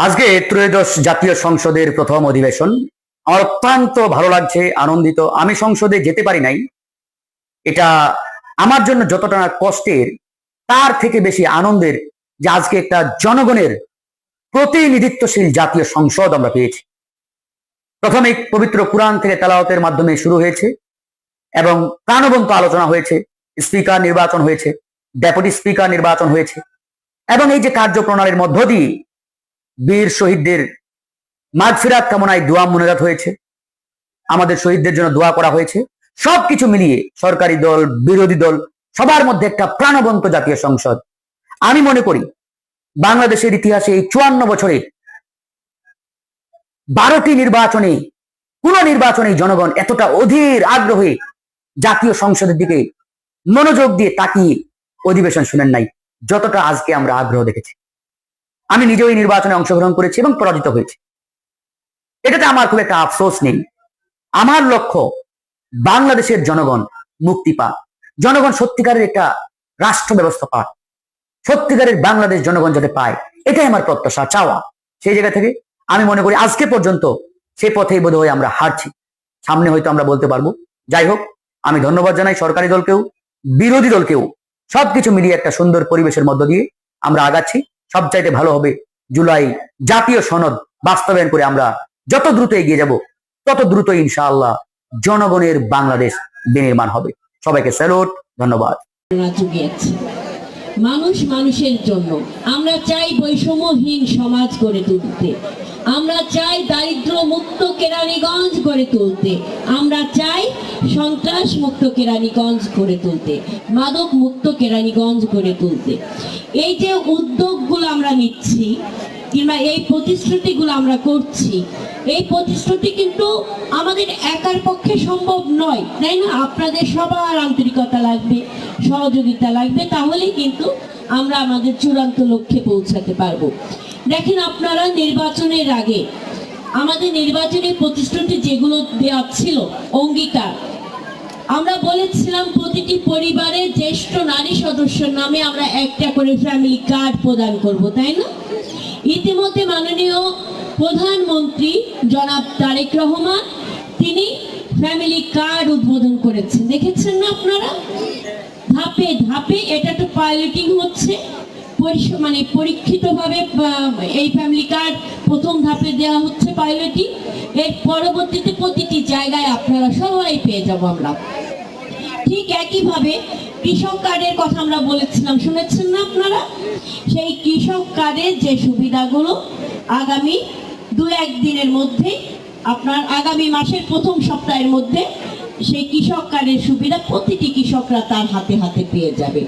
আজকে ত্রয়োদশ জাতীয় সংসদের প্রথম অধিবেশন। আমার অত্যন্ত ভালো লাগছে, আনন্দিত। আমি সংসদে যেতে পারি নাই, এটা আমার জন্য যতটা কষ্টের তার থেকে বেশি আনন্দের যে আজকে একটা জনগণের প্রতিনিধিত্বশীল জাতীয় সংসদ আমরা পেয়েছি। প্রথমে পবিত্র কুরআন থেকে তেলাওয়াতের মাধ্যমে শুরু হয়েছে এবং প্রাণবন্ত আলোচনা হয়েছে, স্পিকার নির্বাচন হয়েছে, ডেপুটি স্পিকার নির্বাচন হয়েছে এবং এই যে কার্যপ্রণালীর মধ্য দিয়ে বীর শহীদদের মাগফিরাত কামনায় দোয়া মুনাজাত হয়েছে, আমাদের শহীদদের জন্য দোয়া করা হয়েছে। সবকিছু মিলিয়ে সরকারি দল, বিরোধী দল সবার মধ্যে একটা প্রাণবন্ত জাতীয় সংসদ। আমি মনে করি বাংলাদেশের ইতিহাসে এই 54 বছরে 12টি নির্বাচনে কোন নির্বাচনে জনগণ এতটা অধীর আগ্রহে জাতীয় সংসদের দিকে মনোযোগ দিয়ে তাকিয়ে অধিবেশন শুনেন নাই যতটা আজকে আমরা আগ্রহ দেখেছি। আমি নিজেও এই নির্বাচনে অংশগ্রহণ করেছি এবং পরাজিত হয়েছি, এটাতে আমার খুব একটা আফসোস নেই। আমার লক্ষ্য বাংলাদেশের জনগণ মুক্তি পাক, জনগণ সত্যিকারের একটা রাষ্ট্র ব্যবস্থা পাক, সত্যিকারের বাংলাদেশ জনগণ যাতে পায়, এটাই আমার প্রত্যাশা, চাওয়া। সেই জায়গা থেকে আমি মনে করি আজকে পর্যন্ত সে পথেই বোধহয় আমরা হারছি, সামনে হয়তো আমরা বলতে পারবো। যাই হোক, আমি ধন্যবাদ জানাই সরকারি দলকেও, বিরোধী দলকেও। সবকিছু মিলিয়ে একটা সুন্দর পরিবেশের মধ্য দিয়ে আমরা আগাচ্ছি। সবচাইতে ভালো হবে জুলাই জাতীয় সনদ বাস্তবায়ন করে আমরা যত দ্রুত এগিয়ে যাব তত দ্রুত ইনশাআল্লাহ জনগণের বাংলাদেশ বিনির্মাণ হবে। সবাইকে স্যালুট, ধন্যবাদ। মানুষ মানুষের জন্য আমরা চাই বৈষম্যহীন সমাজ গড়ে তুলতে, আমরা চাই দারিদ্র মুক্ত কেরানীগঞ্জ গড়ে তুলতে, আমরা চাই সন্ত্রাস মুক্ত কেরানীগঞ্জ গড়ে তুলতে, মাদক মুক্ত কেরানীগঞ্জ গড়ে তুলতে। এই যে উদ্যোগগুলো আমরা নিচ্ছি কিংবা এই প্রতিশ্রুতিগুলো আমরা করছি, এই প্রতিশ্রুতি কিন্তু আমাদের একার পক্ষে সম্ভব নয়, তাই না? আপনাদের সবার আন্তরিকতা লাগবে, সহযোগিতা লাগবে, তাহলেই কিন্তু আমরা আমাদের চূড়ান্ত লক্ষ্যে পৌঁছাতে পারবো। দেখেন, আপনারা নির্বাচনের আগে আমাদের নির্বাচনের প্রতিশ্রুতি যেগুলো দেওয়া ছিল, অঙ্গীকার, আমরা বলেছিলাম প্রতিটি পরিবারের জ্যেষ্ঠ নারী সদস্যের নামে আমরা একটা করে ফ্যামিলি কার্ড প্রদান করব, তাই না? ইতিমধ্যে মাননীয় প্রধানমন্ত্রী জনাব তারেক রহমান তিনি ফ্যামিলি কার্ড উদ্বোধন করেছেন, দেখেছেন না আপনারা? ধাপে ধাপে এটা তো পাইলটিং হচ্ছে, মানে পরীক্ষিতভাবে এই ফ্যামিলি কার্ড প্রথম ধাপে দেওয়া হচ্ছে পাইলটিং। এর পরবর্তীতে প্রতিটি জায়গায় আপনারা সবাই পেয়ে যাব আমরা। ঠিক একইভাবে কৃষক কার্ডের কথা আমরা বলেছিলাম, শুনেছেন না আপনারা? সেই কৃষক কার্ডের যে সুবিধাগুলো আগামী 2-1 দিনের মধ্যে, আপনার আগামী মাসের প্রথম সপ্তাহের মধ্যে সেই কৃষক কার্ডের সুবিধা প্রতিটি কৃষকরা তার হাতে হাতে পেয়ে যাবে।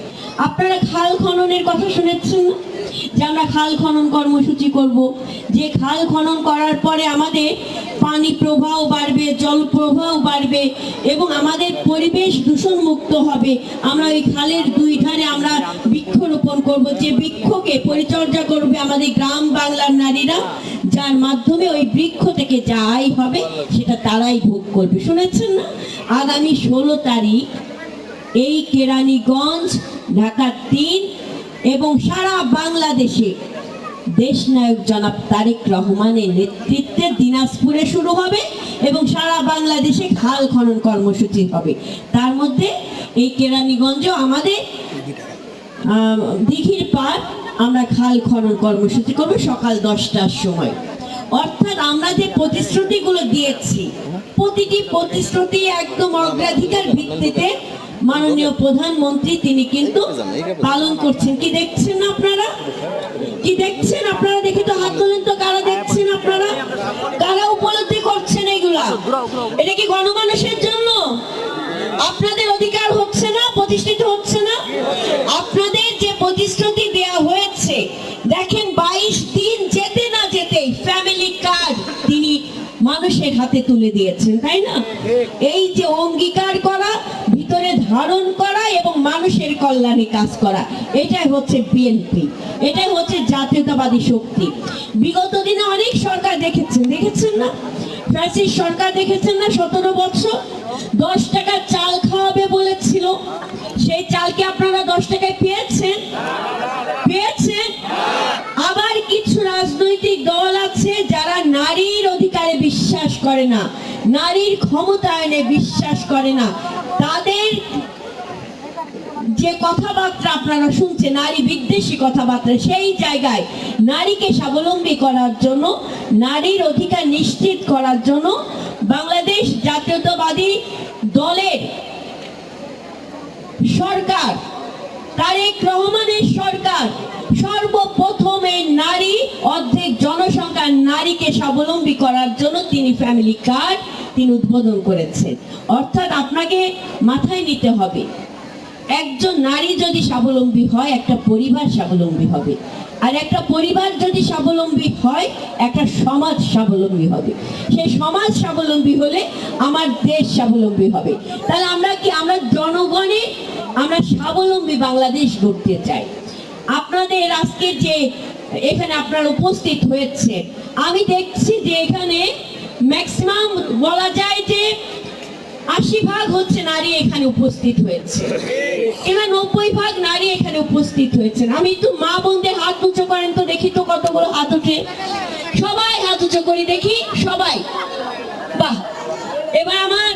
আপনারা খাল খননের কথা শুনেছেন না, যে আমরা খাল খনন কর্মসূচি করব, যে খাল খনন করার পরে আমাদের পানি প্রবাহ বাড়বে, জল প্রবাহ বাড়বে এবং আমাদের পরিবেশ দূষণ মুক্ত হবে। আমরা ওই খালের 2 ধারে আমরা বৃক্ষরোপণ করব, যে বৃক্ষকে পরিচর্যা করবে আমাদের গ্রাম বাংলার নারীরা, যার মাধ্যমে ওই বৃক্ষ থেকে যা আয় হবে সেটা তারাই ভোগ করবে। শুনেছেন না? আগামী 16 তারিখ এই কেরানীগঞ্জ, ঢাকা 3 এবং সারা বাংলাদেশে দেশনায়ক জনাব তারেক রহমানের নেতৃত্বে দিনাজপুরে শুরু হবে এবং সারা বাংলাদেশে খাল খনন কর্মসূচি হবে। তার মধ্যে এই কেরানীগঞ্জেও আমাদের দিঘির পাড় আমরা খাল খনন কর্মসূচি করব সকাল 10টার সময়। অর্থাৎ আমরা যে প্রতিশ্রুতিগুলো দিয়েছি, প্রতিটি প্রতিশ্রুতি একদম অগ্রাধিকার ভিত্তিতে মাননীয় প্রধানমন্ত্রী তিনি কিন্তু পালন করছেন। কি দেখছেন আপনারা? কি দেখছেন আপনারা? দেখে তো হাত তোলেন তো, কারা দেখছেন আপনারা? কারা উপলব্ধি করছেন এগুলা? এটা কি গণমানুষের জন্য? আপনাদের অধিকার হচ্ছে না, প্রতিষ্ঠিত হচ্ছে না? আপনাদের যে প্রতিশ্রুতি দেয়া হয়েছে, দেখেন 22 দিন যেতে না যেতেই ফ্যামিলি কার্ড তিনি মানুষের হাতে তুলে দিয়েছেন, তাই না? এই যে অঙ্গীকার করা, ভিতরে ধারণ করা এবং মানুষের কল্যাণে কাজ করা, এটাই হচ্ছে বিএনপি, এটাই হচ্ছে জাতীয়তাবাদী শক্তি। বিগত দিনে অনেক সরকার দেখেছেন না? ফ্যাসিস্ট সরকার দেখেছেন না? 17 বছর 10 টাকা চাল খাওয়াবে বলেছিল, সেই চালকে আপনারা 10 টাকায় নারীর ক্ষমতায়নে বিশ্বাস করে না, তাদের যে কথাবার্তা আপনারা শুনছেন, নারী বিদ্বেষী কথাবার্তা, সেই জায়গায় নারীকে স্বাবলম্বী করার জন্য, নারীর অধিকার নিশ্চিত করার জন্য বাংলাদেশ জাতীয়তাবাদী দলের সরকার, তারেক রহমানের সরকার সর্বপ্রথম এই নারী অর্ধেক জনসংখ্যার নারীকে স্বাবলম্বী করার জন্য তিনি ফ্যামিলি কার্ড তিনি উদ্বোধন করেছেন। অর্থাৎ আপনাকে মাথায় নিতে হবে, একজন নারী যদি স্বাবলম্বী হয় একটা পরিবার স্বাবলম্বী হবে, আর একটা পরিবার যদি স্বাবলম্বী হয় একটা সমাজ স্বাবলম্বী হবে, সেই সমাজ স্বাবলম্বী হলে আমার দেশ স্বাবলম্বী হবে। তাহলে আমরা কি, আমরা জনগণে আমরা স্বাবলম্বী বাংলাদেশ গড়তে চাই। আপনাদের আজকে যে এখানে আপনারা উপস্থিত হয়েছে, আমি দেখছি যে এখানে ম্যাক্সিমাম বলা যায় যে 80% হচ্ছে নারী এখানে উপস্থিত হয়েছে, এবার 90% নারী এখানে উপস্থিত হয়েছেন। আমি একটু মা বোনদের হাত উঁচু করেন তো দেখি তো কতগুলো হাত উঠে, সবাই হাত উঁচু করি দেখি, সবাই, বাহ। এবার আমার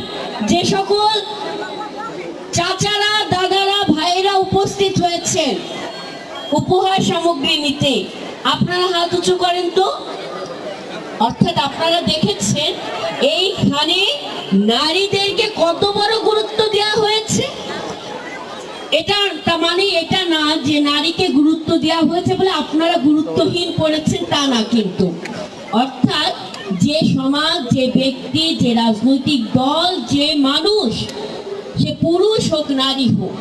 যে সকল চাচারা, দাদারা, ভাইয়েরা উপস্থিত হয়েছেন উপহার সামগ্রী নিতে, আপনারা হাত উঁচু করেন তো। অর্থাৎ আপনারা দেখেছেন এইখানে নারীদেরকে কত বড় গুরুত্ব দেওয়া হয়েছে। এটা মানে এটা না যে নারীকে গুরুত্ব দেওয়া হয়েছে বলে আপনারা গুরুত্বহীন পড়েছেন, তা না কিন্তু। অর্থাৎ যে সমাজ, যে ব্যক্তি, যে রাজনৈতিক দল, যে মানুষ, সে পুরুষ হোক নারী হোক,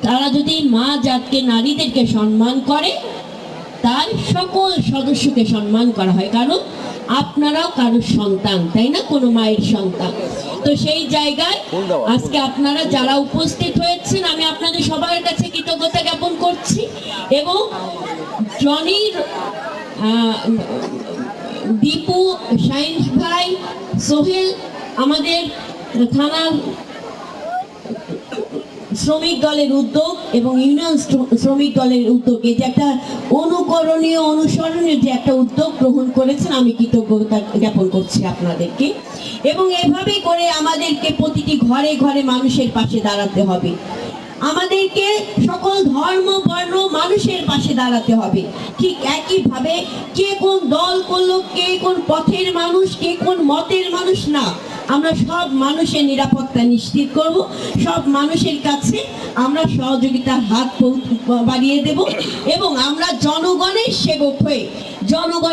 তারা যদি মা জাতকে, নারীদেরকে সম্মান করে, তার সকল সদস্যকে সম্মান করা হয়। কারণ আপনারাও কারোর সন্তান, তাই না, কোনো মায়ের সন্তান। তো সেই জায়গায় আজকে আপনারা যারা উপস্থিত হয়েছেন, আমি আপনাদের সবার কাছে কৃতজ্ঞতা জ্ঞাপন করছি। এবং জনির, দীপু, শাহিন ভাই, সোহেল, আমাদের থানা শ্রমিক দলের উদ্যোগ এবং ইউনিয়ন শ্রমিক দলের উদ্যোগ, এই যে একটা অনুকরণীয়, অনুসরণীয় যে একটা উদ্যোগ গ্রহণ করেছেন, আমি কৃতজ্ঞতা জ্ঞাপন করছি আপনাদেরকে। এবং এভাবে করে আমাদেরকে প্রতিটি ঘরে ঘরে মানুষের পাশে দাঁড়াতে হবে, আমাদেরকে সকল ধর্ম বর্ণ মানুষের পাশে দাঁড়াতে হবে। ঠিক একইভাবে কে কোন দল করলো, কে কোন পথের মানুষ, কে কোন মতের মানুষ না, আমরা সব মানুষের নিরাপত্তা নিশ্চিত করব, সব মানুষের কাছে আমরা সহযোগিতার হাত বাড়িয়ে দেব এবং আমরা জনগণের সেবক হয়ে জনগণ